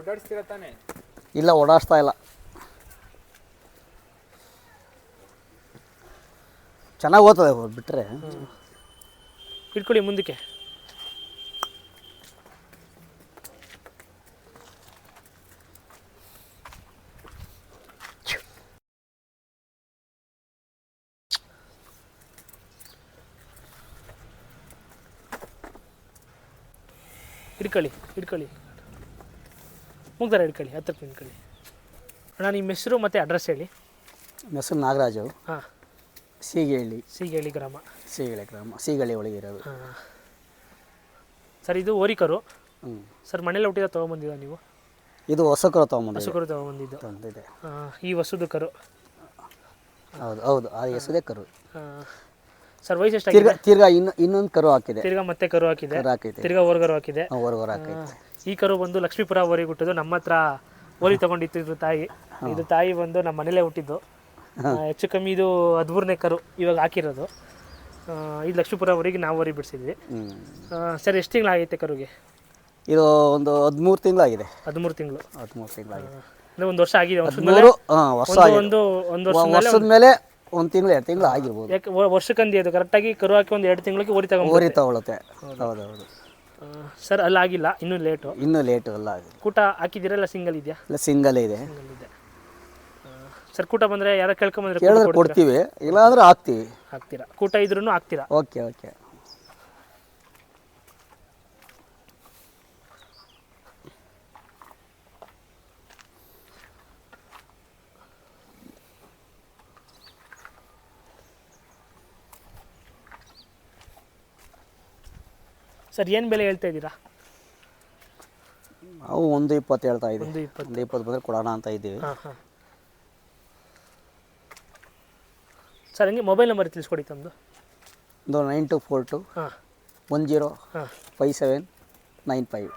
ಓಡಾಡಿಸ್ತೀರಾ ತಾನೆ? ಇಲ್ಲ, ಓಡಾಡಿಸ್ತಾ ಇಲ್ಲ. ಚೆನ್ನಾಗಿ ಓದ್ತದೆ ಬಿಟ್ಟರೆ. ಇಟ್ಕೊಳ್ಳಿ ಮುಂದಕ್ಕೆ. ಇಟ್ಕೊಳ್ಳಿ ಮುಗ್ದಾರ ಇಟ್ಕೊಳ್ಳಿ. 10 ರೂಪಾಯಿ ಇಟ್ಕೊಳ್ಳಿ ಅಣ್ಣ. ನಿಮ್ಮ ಹೆಸರು ಮತ್ತು ಅಡ್ರೆಸ್ ಹೇಳಿ. ನಮ್ಮ ಹೆಸರು ನಾಗರಾಜು. ಹಾಂ. ಸೀಗೇಳಿ ಗ್ರಾಮ. ಸೀಗಳಿ ಒಳಗೆ ಇರೋದು. ಹಾಂ ಸರ್, ಇದು ಓರಿಕರು. ಸರ್, ಮನೇಲಿ ಹುಟ್ಟಿದ ತೊಗೊಂಬಂದಿದ್ದ ನೀವು? ಇದು ಹೊಸ ಕರು ತೊಗೊಂಬಂದಿದ್ದು. ಈ ಹೊಸದು ಕರು. ಹೌದು ಆ ಹೆಸರೇ ಕರು. ಸರ್, ವಯಸ್ಸು ಎಷ್ಟಾಗಿದೆ? ತಿರ್ಗಾ ಇನ್ನೊಂದು ಕರು ಹಾಕಿದೆ. ಮತ್ತೆ ಕರು ಹಾಕಿದೆ. ತಿರ್ಗಾ ಓರ್ಗರು ಹಾಕಿದೆ. ಈ ಕರು ಬಂದು ಲಕ್ಷ್ಮೀಪುರ ಓರಿಗೆ ಹುಟ್ಟಿದ್ದು. ನಮ್ಮ ಹತ್ರ ಓರಿ ತೊಗೊಂಡಿತ್ತು ತಾಯಿ. ಇದು ತಾಯಿ ಬಂದು ನಮ್ಮ ಮನೇಲೇ ಹುಟ್ಟಿದ್ದು. ಹೆಚ್ಚು ಕಮ್ಮಿ ಇದು 13ನೇ ಕರು ಇವಾಗ ಹಾಕಿರೋದು. ಇದು ಲಕ್ಷ್ಮೀಪುರ ಊರಿಗೆ ನಾವು ಓರಿ ಬಿಡಿಸಿದ್ವಿ. ಸರ್, ಎಷ್ಟು ತಿಂಗಳಾಗೈತೆ ಕರುಗೆ? ಇದು ಒಂದು 13 ತಿಂಗಳಾಗಿದೆ. 13 ತಿಂಗಳು. ಅಂದರೆ ಒಂದು ವರ್ಷ ಆಗಿದೆ. ವರ್ಷದ ಮೇಲೆ 1 ತಿಂಗಳು 2 ತಿಂಗಳು ಆಗಿರ್ಬೋದು. ಯಾಕೆ ವರ್ಷಕ್ಕಂದಿ ಅದು ಕರೆಕ್ಟಾಗಿ ಕರು ಹಾಕಿ ಒಂದು 2 ತಿಂಗಳಿಗೆ ಓರಿ ತಗೊಳುತ್ತೆ. ಹೌದೌದು. ಸರ್, ಅಲ್ಲ ಆಗಿಲ್ಲ, ಇನ್ನೂ ಲೇಟು ಅಲ್ಲ. ಕೂಟ ಹಾಕಿದ್ದೀರಲ್ಲ? ಸಿಂಗಲ್ ಇದೆಯಾ? ಇಲ್ಲ, ಸಿಂಗಲ್ ಇದೆ. ಸರ್, ಕೂಟ ಬಂದರೆ ಯಾರು ಕೇಳ್ಕೊಂಬಂದ್ರೆ ಕೊಡ್ತೀವಿ, ಇಲ್ಲಾಂದ್ರೆ ಹಾಕ್ತೀರಾ? ಕೂಟ ಇದ್ರೂ ಹಾಕ್ತೀರಾ? ಓಕೆ. ಸರ್, ಏನು ಬೆಲೆ ಹೇಳ್ತಾ ಇದ್ದೀರಾ? ನಾವು 1.20 ಹೇಳ್ತಾ ಇದ್ದೀವಿ. 1.20 ಬಂದರೆ ಕೊಡೋಣ ಅಂತ ಇದ್ದೀವಿ. ಸರ್, ಹಂಗೆ ಮೊಬೈಲ್ ನಂಬರ್ ತಿಳಿಸ್ಕೊಡಿ ತಮ್ಮದು. 9242 105795.